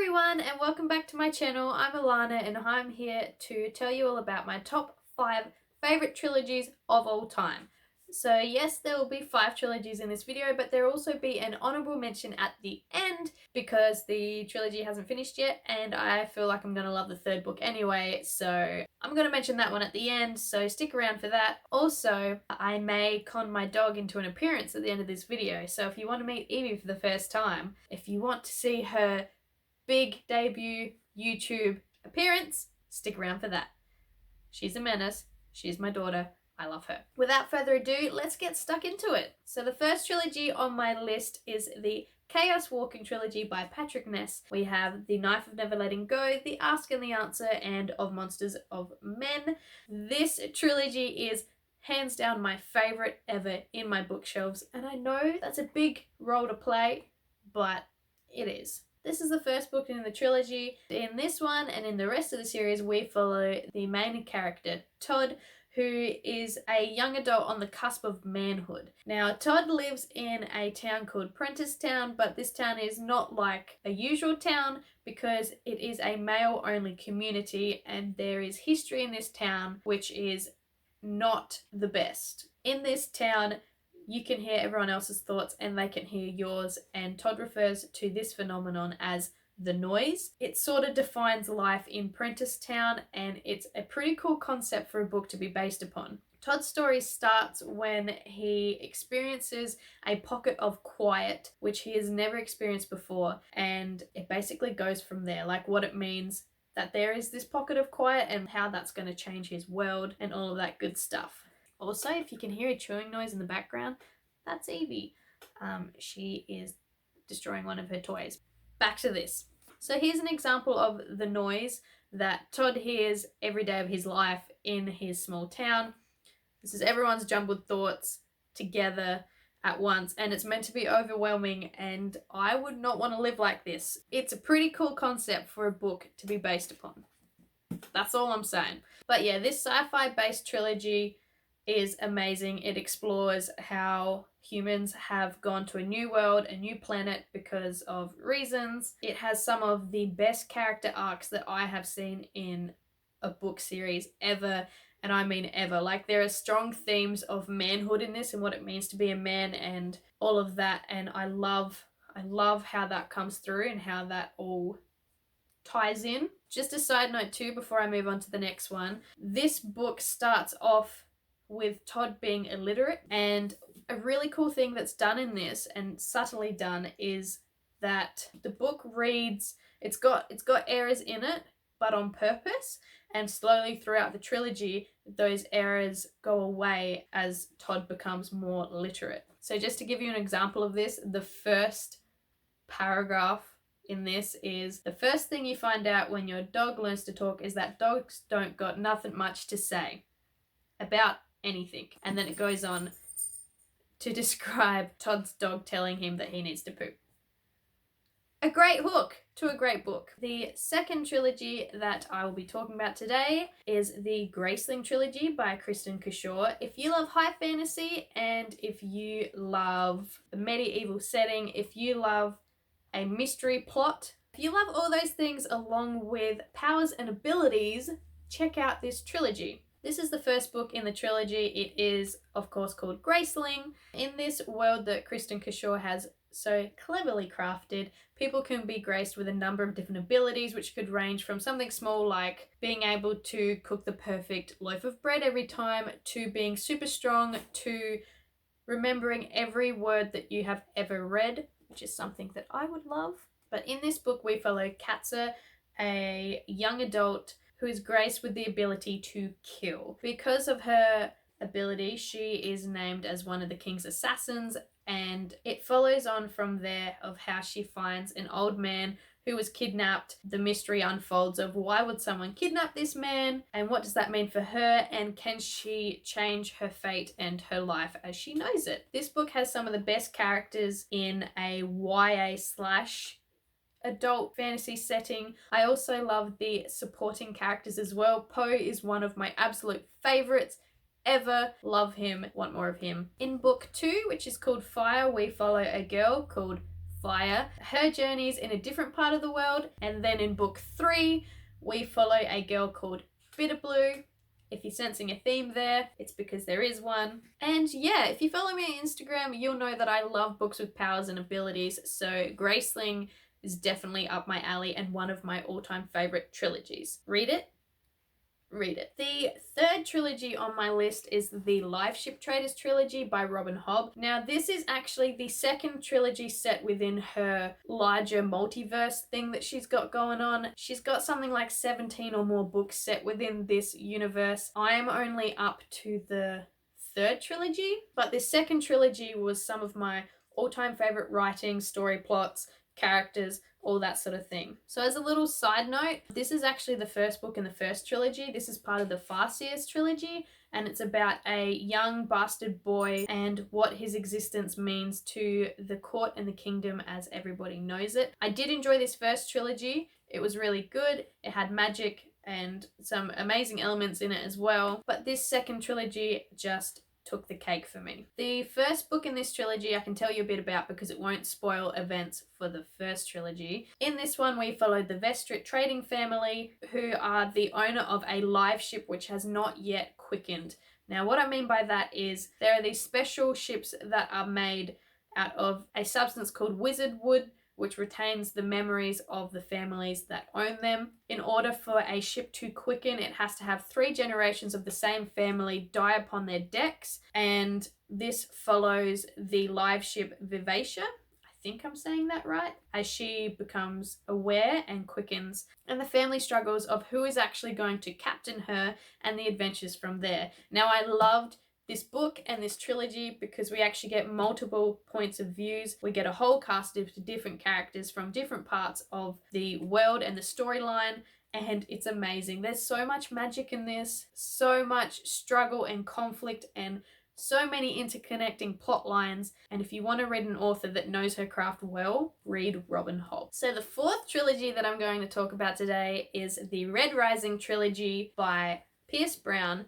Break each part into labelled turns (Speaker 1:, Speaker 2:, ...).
Speaker 1: everyone and welcome back to my channel. I'm Alana and I'm here to tell you all about my top 5 favourite trilogies of all time. So yes, there will be 5 trilogies in this video, but there will also be an honourable mention at the end because the trilogy hasn't finished yet and I feel like I'm going to love the third book anyway, so I'm going to mention that one at the end, so stick around for that. Also, I may con my dog into an appearance at the end of this video, so if you want to meet Evie for the first time, if you want to see her big debut YouTube appearance, stick around for that. She's a menace. She's my daughter. I love her. Without further ado, let's get stuck into it. So the first trilogy on my list is the Chaos Walking Trilogy by Patrick Ness. We have The Knife of Never Letting Go, The Ask and the Answer, and Of Monsters of Men. This trilogy is hands down my favourite ever in my bookshelves, and I know that's a big role to play, but it is. This is the first book in the trilogy. In this one and in the rest of the series, we follow the main character, Todd, who is a young adult on the cusp of manhood. Now, Todd lives in a town called Prentice Town, but this town is not like a usual town because it is a male-only community and there is history in this town which is not the best. In this town, you can hear everyone else's thoughts and they can hear yours, and Todd refers to this phenomenon as the noise. It sort of defines life in Prentice Town and it's a pretty cool concept for a book to be based upon. Todd's story starts when he experiences a pocket of quiet which he has never experienced before, and it basically goes from there, like what it means that there is this pocket of quiet and how that's going to change his world and all of that good stuff. Also, if you can hear a chewing noise in the background, that's Evie. She is destroying one of her toys. Back to this. So here's an example of the noise that Todd hears every day of his life in his small town. This is everyone's jumbled thoughts together at once, and it's meant to be overwhelming, and I would not want to live like this. It's a pretty cool concept for a book to be based upon. That's all I'm saying. But yeah, this sci-fi based trilogy is amazing. It explores how humans have gone to a new world, a new planet because of reasons. It has some of the best character arcs that I have seen in a book series ever, and I mean ever. Like, there are strong themes of manhood in this and what it means to be a man and all of that, and I love how that comes through and how that all ties in. Just a side note too before I move on to the next one, this book starts off with Todd being illiterate, and a really cool thing that's done in this and subtly done is that the book reads, it's got errors in it but on purpose, and slowly throughout the trilogy those errors go away as Todd becomes more literate. So just to give you an example of this, the first paragraph in this is, the first thing you find out when your dog learns to talk is that dogs don't got nothing much to say about anything. And then it goes on to describe Todd's dog telling him that he needs to poop. A great hook to a great book. The second trilogy that I will be talking about today is the Graceling Trilogy by Kristin Kishore. If you love high fantasy and if you love the medieval setting, if you love a mystery plot, if you love all those things along with powers and abilities, check out this trilogy. This is the first book in the trilogy. It is, of course, called Graceling. In this world that Kristin Kishore has so cleverly crafted, people can be graced with a number of different abilities, which could range from something small like being able to cook the perfect loaf of bread every time, to being super strong, to remembering every word that you have ever read, which is something that I would love. But in this book, we follow Katza, a young adult who is graced with the ability to kill. Because of her ability, she is named as one of the king's assassins, and it follows on from there of how she finds an old man who was kidnapped. The mystery unfolds of why would someone kidnap this man and what does that mean for her, and can she change her fate and her life as she knows it. This book has some of the best characters in a YA slash adult fantasy setting. I also love the supporting characters as well. Poe is one of my absolute favorites ever. Love him, want more of him. In book 2, which is called Fire, we follow a girl called fire. Her journey's in a different part of the world, and then in book 3 we follow a girl called Bitterblue. If you're sensing a theme there, it's because there is one. And yeah, if you follow me on Instagram, you'll know that I love books with powers and abilities, so Graceling is definitely up my alley and one of my all-time favorite trilogies. Read it. The third trilogy on my list is the Live Ship Traders trilogy by Robin Hobb. Now, this is actually the second trilogy set within her larger multiverse thing that she's got going on. She's got something like 17 or more books set within this universe. I am only up to the third trilogy, but this second trilogy was some of my all-time favorite writing, story plots, characters, all that sort of thing. So as a little side note, this is actually the first book in the first trilogy. This is part of the Farseers trilogy, and it's about a young bastard boy and what his existence means to the court and the kingdom as everybody knows it. I did enjoy this first trilogy. It was really good. It had magic and some amazing elements in it as well. But this second trilogy just took the cake for me. The first book in this trilogy I can tell you a bit about because it won't spoil events for the first trilogy. In this one we followed the Vestrit trading family, who are the owner of a live ship which has not yet quickened. Now what I mean by that is there are these special ships that are made out of a substance called wizard wood, which retains the memories of the families that own them. In order for a ship to quicken, it has to have 3 generations of the same family die upon their decks, and this follows the live ship Vivacia. I think I'm saying that right, as she becomes aware and quickens, and the family struggles of who is actually going to captain her and the adventures from there. Now, I loved this book and this trilogy because we actually get multiple points of views. We get a whole cast of different characters from different parts of the world and the storyline, and it's amazing. There's so much magic in this, so much struggle and conflict, and so many interconnecting plot lines. And if you want to read an author that knows her craft well, read Robin Hobb. So the fourth trilogy that I'm going to talk about today is the Red Rising Trilogy by Pierce Brown.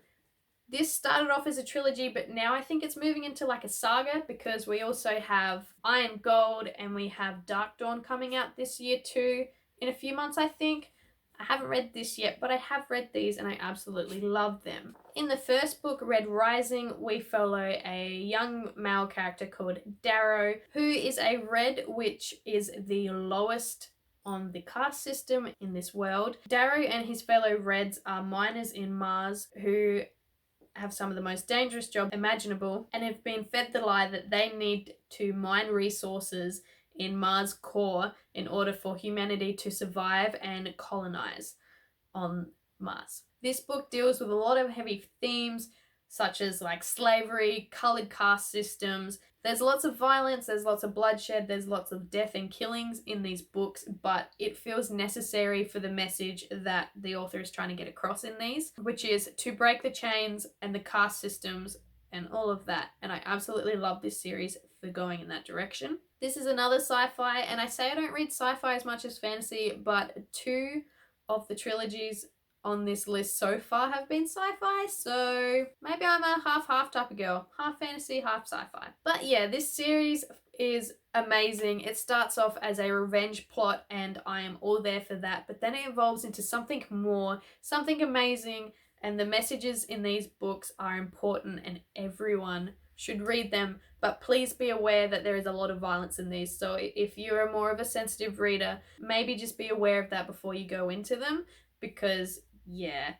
Speaker 1: This started off as a trilogy, but now I think it's moving into like a saga because we also have Iron Gold and we have Dark Dawn coming out this year too, in a few months I think. I haven't read this yet, but I have read these and I absolutely love them. In the first book, Red Rising, we follow a young male character called Darrow, who is a red, which is the lowest on the caste system in this world. Darrow and his fellow Reds are miners in Mars who have some of the most dangerous jobs imaginable and have been fed the lie that they need to mine resources in Mars' core in order for humanity to survive and colonize on Mars. This book deals with a lot of heavy themes such as like slavery, colored caste systems. There's lots of violence, there's lots of bloodshed, there's lots of death and killings in these books, but it feels necessary for the message that the author is trying to get across in these, which is to break the chains and the caste systems and all of that. And I absolutely love this series for going in that direction. This is another sci-fi, and I say I don't read sci-fi as much as fantasy, but 2 of the trilogies on this list so far have been sci-fi, so maybe I'm a half-half type of girl. Half fantasy, half sci-fi. But yeah, this series is amazing. It starts off as a revenge plot and I am all there for that, but then it evolves into something more, something amazing, and the messages in these books are important and everyone should read them, but please be aware that there is a lot of violence in these, so if you're more of a sensitive reader, maybe just be aware of that before you go into them, because yeah,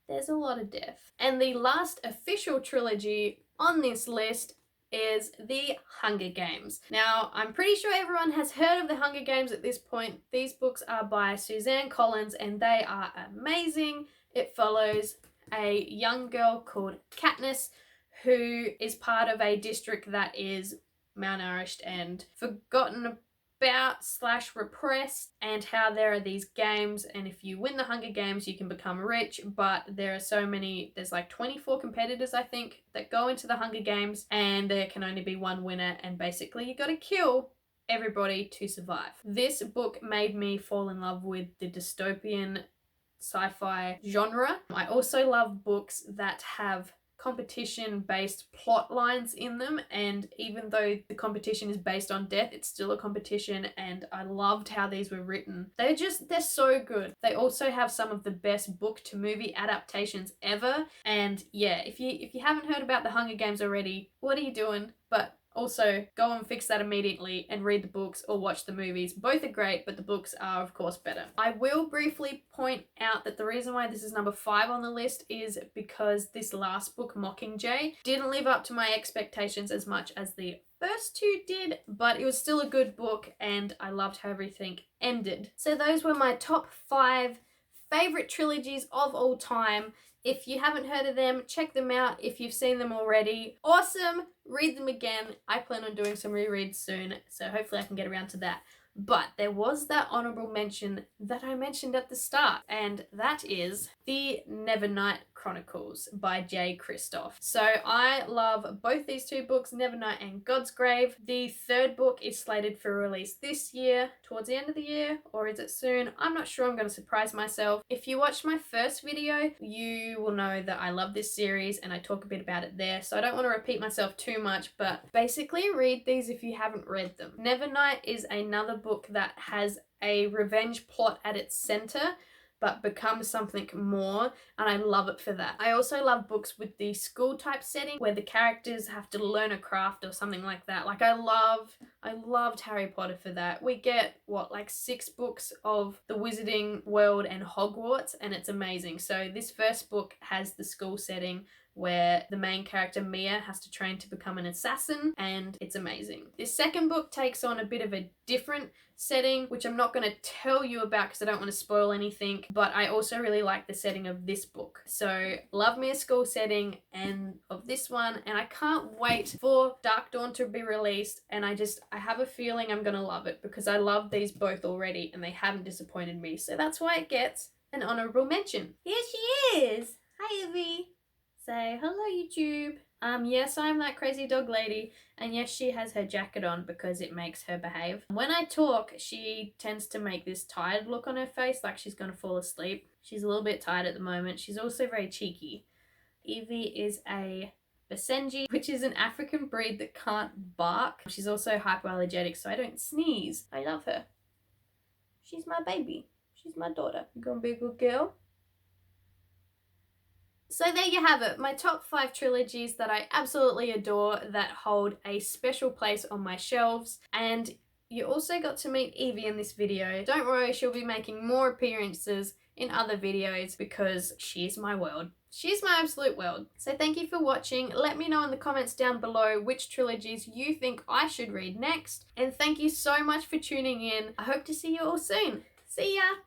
Speaker 1: there's a lot of death. And the last official trilogy on this list is The Hunger Games. Now, I'm pretty sure everyone has heard of The Hunger Games at this point. These books are by Suzanne Collins and they are amazing. It follows a young girl called Katniss who is part of a district that is malnourished and forgotten about / repressed, and how there are these games, and if you win the Hunger Games you can become rich, but there are so many, there's like 24 competitors I think that go into the Hunger Games and there can only be one winner, and basically you got to kill everybody to survive. This book made me fall in love with the dystopian sci-fi genre. I also love books that have competition-based plot lines in them, and even though the competition is based on death, it's still a competition, and I loved how these were written. They're so good. They also have some of the best book to movie adaptations ever, and yeah, if you haven't heard about the Hunger Games already, what are you doing? But also, go and fix that immediately and read the books or watch the movies. Both are great, but the books are, of course, better. I will briefly point out that the reason why this is number 5 on the list is because this last book, Mockingjay, didn't live up to my expectations as much as the first 2 did, but it was still a good book and I loved how everything ended. So those were my top 5 favorite trilogies of all time. If you haven't heard of them, check them out. If you've seen them already, awesome, read them again. I plan on doing some rereads soon, so hopefully I can get around to that. But there was that honorable mention that I mentioned at the start, and that is The Nevernight Chronicles by J. Kristoff. So I love both these 2 books, Nevernight and God's Grave. The 3rd book is slated for release this year, towards the end of the year, or is it soon? I'm not sure. I'm going to surprise myself. If you watched my first video, you will know that I love this series and I talk a bit about it there, so I don't want to repeat myself too much, but basically read these if you haven't read them. Nevernight is another book that has a revenge plot at its center, but becomes something more, and I love it for that. I also love books with the school type setting where the characters have to learn a craft or something like that. Like I loved Harry Potter for that. We get like 6 books of the Wizarding World and Hogwarts, and it's amazing. So this first book has the school setting where the main character Mia has to train to become an assassin, and it's amazing. This second book takes on a bit of a different setting, which I'm not going to tell you about because I don't want to spoil anything, but I also really like the setting of this book. So love me a school setting and of this one, and I can't wait for Dark Dawn to be released, and I have a feeling I'm going to love it because I love these both already and they haven't disappointed me, so that's why it gets an honorable mention. Here she is! Hi Evie! Say hello YouTube. Yes, I'm that crazy dog lady, and yes, she has her jacket on because it makes her behave. When I talk, she tends to make this tired look on her face, like she's gonna fall asleep. She's a little bit tired at the moment. She's also very cheeky. Evie is a Basenji, which is an African breed that can't bark. She's also hypoallergenic, so I don't sneeze. I love her. She's my baby. She's my daughter. You gonna be a good girl? So there you have it, my top 5 trilogies that I absolutely adore that hold a special place on my shelves, and you also got to meet Evie in this video. Don't worry, she'll be making more appearances in other videos because she's my world. She's my absolute world. So thank you for watching. Let me know in the comments down below which trilogies you think I should read next, and thank you so much for tuning in. I hope to see you all soon. See ya!